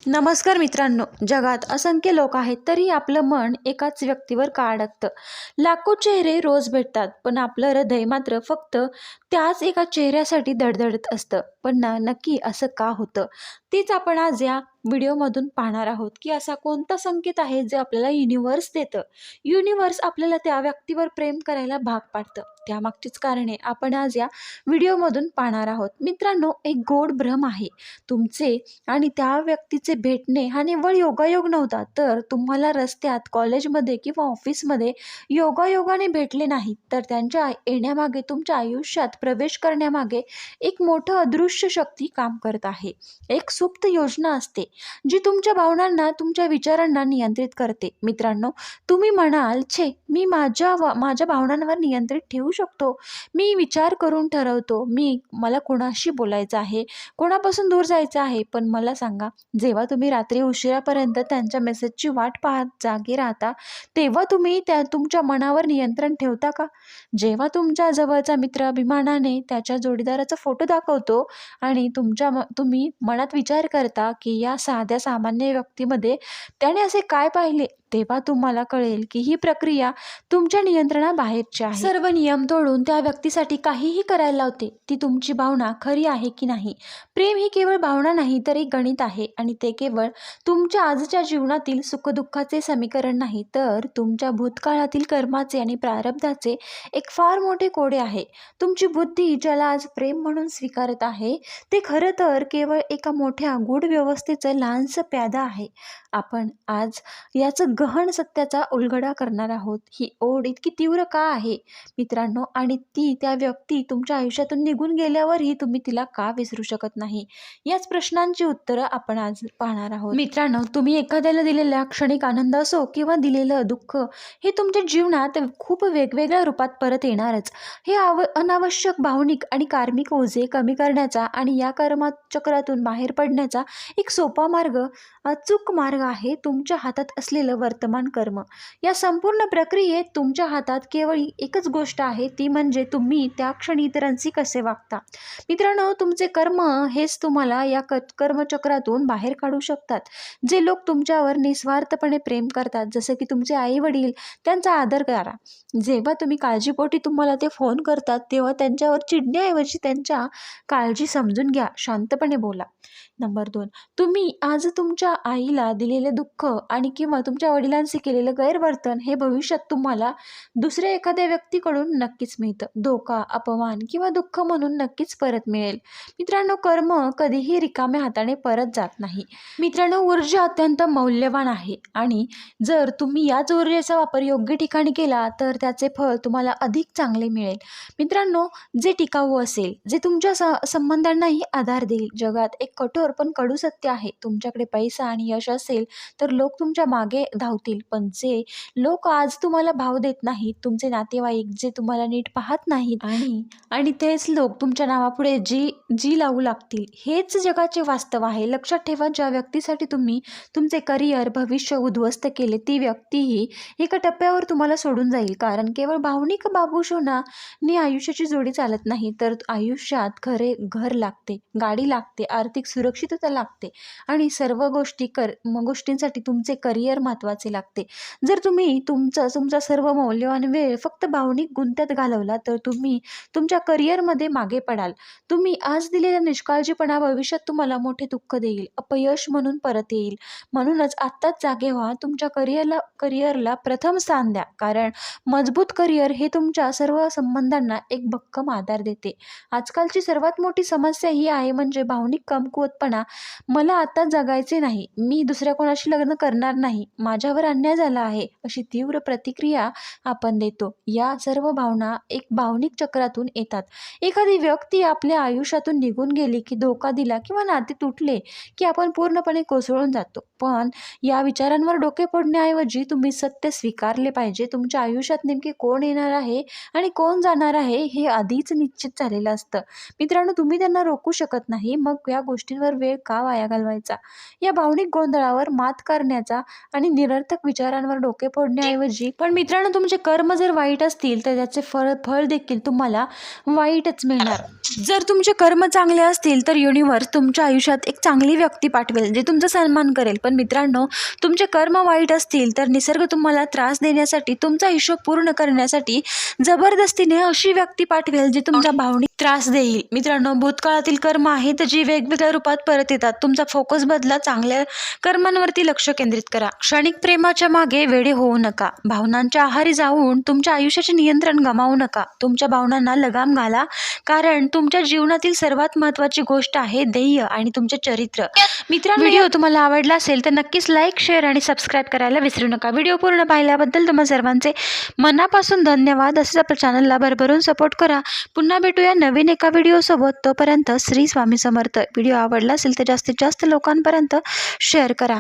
नमस्कार मित्रांनो, जगात असंख्य लोक आहेत तरी आपलं मन एकाच व्यक्तीवर का अडकतं. लाखो चेहरे रोज भेटतात पण आपलं हृदय मात्र फक्त त्याच एका चेहऱ्यासाठी धडधडत असतं. पण नक्की असं का होतं तीच आपण आज या व्हिडिओमधून पाहणार आहोत की असा कोणता संकेत आहे जे आपल्याला युनिवर्स देतं. युनिवर्स आपल्याला त्या व्यक्तीवर प्रेम करायला भाग पाडतं. त्यामागचीच कारणे आपण आज या व्हिडिओमधून पाहणार आहोत. मित्रांनो, एक गोड भ्रम आहे. तुमचे आणि त्या व्यक्तीचे भेटणे हा निव्वळ योगायोग नव्हता, तर तुम्हाला रस्त्यात, कॉलेजमध्ये किंवा ऑफिसमध्ये योगायोगाने भेटले नाहीत, तर त्यांच्या येण्यामागे, तुमच्या आयुष्यात प्रवेश करण्यामागे एक मोठं अदृश्य शक्ती काम करत आहे. एक सुप्त योजना असते जी तुमच्या भावनांना, तुमच्या विचारांना नियंत्रित करते. मित्रांनो, तुम्ही म्हणाल, छे, मी माझ्या भावनांवर नियंत्रित ठेवू शकतो. मी विचार करून ठरवतो मला कोणाशी बोलायचं आहे, कोणापासून दूर जायचं आहे. पण मला सांगा, जेव्हा तुम्ही रात्री उशिरापर्यंत त्यांच्या मेसेजची वाट पाहत जागे राहता, तेव्हा तुम्ही तुमच्या मनावर नियंत्रण ठेवता का? जेव्हा तुमच्या जवळचा मित्र अभिमानाने त्याच्या जोडीदाराचा फोटो दाखवतो आणि तुम्ही मनात विचार करता की या साध्या सामान्य व्यक्तीमध्ये त्याने असे काय पाहिले, तेव्हा तुम्हाला कळेल की ही प्रक्रिया तुमच्या नियंत्रणाबाहेरची आहे. सर्व नियम तोडून त्या व्यक्तीसाठी काहीही करायला लावते ती तुमची भावना खरी आहे की नाही. प्रेम ही केवळ भावना नाही तर एक गणित आहे, आणि ते केवळ तुमच्या आजच्या जीवनातील सुखदुःखाचे समीकरण नाही, तर तुमच्या भूतकाळातील कर्माचे आणि प्रारब्धाचे एक फार मोठे कोडे आहे. तुमची बुद्धी ज्याला आज प्रेम म्हणून स्वीकारत आहे, ते खरं तर केवळ एका मोठ्या गूढ व्यवस्थेचं लहानसं प्यादा आहे. आपण आज याचं गहन सत्याचा उलगडा करणार आहोत. ही ओढ इतकी तीव्र का आहे मित्रांनो, आणि ती त्या व्यक्ती तुमच्या आयुष्यातून निघून गेल्यावरही तुम्ही तिला का विसरू शकत नाही, याच प्रश्नांची उत्तरं आपण आज पाहणार आहोत. मित्रांनो, तुम्ही एखाद्याला दिलेला क्षणिक आनंद असो किंवा दिलेलं दुःख, हे तुमच्या जीवनात खूप वेगवेगळ्या रूपात परत येणारच. हे अनावश्यक भावनिक आणि कार्मिक ओझे कमी करण्याचा आणि या कर्मचक्रातून बाहेर पडण्याचा एक सोपा मार्ग, अचूक मार्ग आहे तुमच्या हातात असलेलं वर्तमान कर्म. या संपूर्ण प्रक्रियेत तुमच्या हातात केवळ एकच गोष्ट आहे, ती म्हणजे तुम्ही त्या क्षणी इतरांशी कसे वागता. मित्रांनो, तुमचे कर्म हेच तुम्हाला या कर्मचक्रातून बाहेर काढू शकतात. जे लोक तुमच्यावर निस्वार्थपणे प्रेम करतात, जसे की तुमचे आई वडील, त्यांचा आदर करा. जेव्हा तुम्ही काळजीपोटी तुम्हाला ते फोन करतात, तेव्हा त्यांच्यावर चिडण्याऐवजी त्यांच्या काळजी समजून घ्या, शांतपणे बोला. नंबर 2, तुम्ही आज तुमच्या आईला दिलेले दुःख आणि किंवा तुमच्या वडिलांशी केलेलं गैरवर्तन हे भविष्यात तुम्हाला दुसऱ्या एखाद्या व्यक्तीकडून नक्कीच मिळतं. धोका, अपमान किंवा दुःख म्हणून नक्कीच परत मिळेल. मित्रांनो, कर्म कधीही रिकाम्या हाताने परत जात नाही. मित्रांनो, ऊर्जा अत्यंत मौल्यवान आहे, आणि जर तुम्ही याच ऊर्जेचा वापर योग्य ठिकाणी केला तर त्याचे फळ तुम्हाला अधिक चांगले मिळेल. मित्रांनो, जे टिकाऊ असेल, जे तुमच्या संबंधांनाही आधार देईल. जगात एक कठोर पण कडू सत्य आहे. तुमच्याकडे पैसा आणि यश असेल तर लोक तुमच्या मागे धावतील, पण जे लोक आज तुम्हाला भाव देत नाहीत, तुमचे नातेवाईक जे तुम्हाला नीट पाहत नाहीत, आणि तेच लोक तुमच्या नावापुढे जी लावू लागतील, हेच जगाचे वास्तव आहे. लक्षात ठेवा, ज्या व्यक्तीसाठी तुम्ही तुमचे करिअर, भविष्य उद्ध्वस्त केले, ती व्यक्तीही एका टप्प्यावर तुम्हाला सोडून जाईल. कारण केवळ भावनिक बाबूशोनाने आयुष्याची जोडी चालत नाही, तर आयुष्यात खरे घर लागते, गाडी लागते, आर्थिक सुरक्षितता लागते, आणि सर्व गोष्टींसाठी तुमचे करिअर महत्त्वाचे लागते. जर तुम्ही तुमचा सर्व मौल्यवान वेळ फक्त भावनिक गुंत्यात घालवला तर तुम्ही तुमच्या करिअरमध्ये मागे पडाल. तुम्ही आज दिलेला निष्काळजीपणा भविष्यात तुम्हाला मोठे दुःख देईल, अपयश म्हणून परत येईल. म्हणूनच आत्ताच जागे व्हा. तुमच्या करिअरला प्रथम स्थान द्या, कारण मजबूत करिअर हे तुमच्या सर्व संबंधांना एक भक्कम आधार देते. आजकालची सर्वात मोठी समस्या ही आहे, म्हणजे भावनिक कमकुवतपणा. मला आता जगायचे नाही, मी दुसऱ्या कोणाशी लग्न करणार नाही, माझ्यावर अन्याय झाला आहे, अशी तीव्र प्रतिक्रिया आपण देतो. या सर्व भावना एक भावनिक चक्रातून येतात. एखादी व्यक्ती आपल्या आयुष्यातून निघून गेली की, धोका दिला किंवा नाते तुटले की आपण पूर्णपणे कोसळून जातो. पण या विचारांवर डोके फोडण्याऐवजी तुम्ही सत्य स्वीकारले पाहिजे. तुमच्या आयुष्यात नेमके कोण येणार आहे आणि कोण जाणार आहे हे आधीच निश्चित झालेलं असतं. मित्रांनो, तुम्ही त्यांना रोखू शकत नाही, मग या गोष्टींवर वेळ का वाया घालवायचा. या भावनिक गोंधळावर मात करण्याचा आणि निरर्थक विचारांवर डोके फोडण्याऐवजी पण मित्रांनो, तुमचे कर्म जर वाईट असतील तर त्याचे फळ देखील तुम्हाला वाईटच मिळणार. जर तुमचे कर्म चांगले असतील तर युनिव्हर्स तुमच्या आयुष्यात एक चांगली व्यक्ती पाठवेल जे तुमचा सन्मान करेल. पण मित्रांनो, तुमचे कर्म वाईट असतील तर निसर्ग तुम्हाला त्रास देण्यासाठी, तुमचा हिशोब पूर्ण करण्यासाठी जबरदस्तीने अशी व्यक्ती पाठवेल जी तुमचा भावनिक त्रास देईल. मित्रांनो, भूतकाळातील कर्म आहेत जी वेगवेगळ्या रूपात परत येतात. तुमचा फोकस बदला, चांगल्या कर्मांवरती लक्ष केंद्रित करा. क्षणिक प्रेमाच्या मागे वेडे होऊ नका. भावनांच्या आहारी जाऊन तुमच्या आयुष्याचे नियंत्रण गमावू नका. तुमच्या भावनांना लगाम घाला, कारण तुमच्या जीवनातील सर्वात महत्त्वाची गोष्ट आहे ध्येय आणि तुमचे चरित्र. मित्रांनो, व्हिडिओ तुम्हाला आवडला असेल तर नक्कीच लाईक, शेअर आणि सबस्क्राईब करायला विसरू नका. व्हिडिओ पूर्ण पाहिल्याबद्दल तुम्हा सर्वांचे मनापासून धन्यवाद. असंच आपल्या चॅनलला भरभरून सपोर्ट करा. पुन्हा भेटूया नवीन एका व्हिडिओसोबत. तोपर्यंत श्री स्वामी समर्थ. व्हिडिओ आवडला असेल तर जास्तीत जास्त लोकांपर्यंत शेअर करा.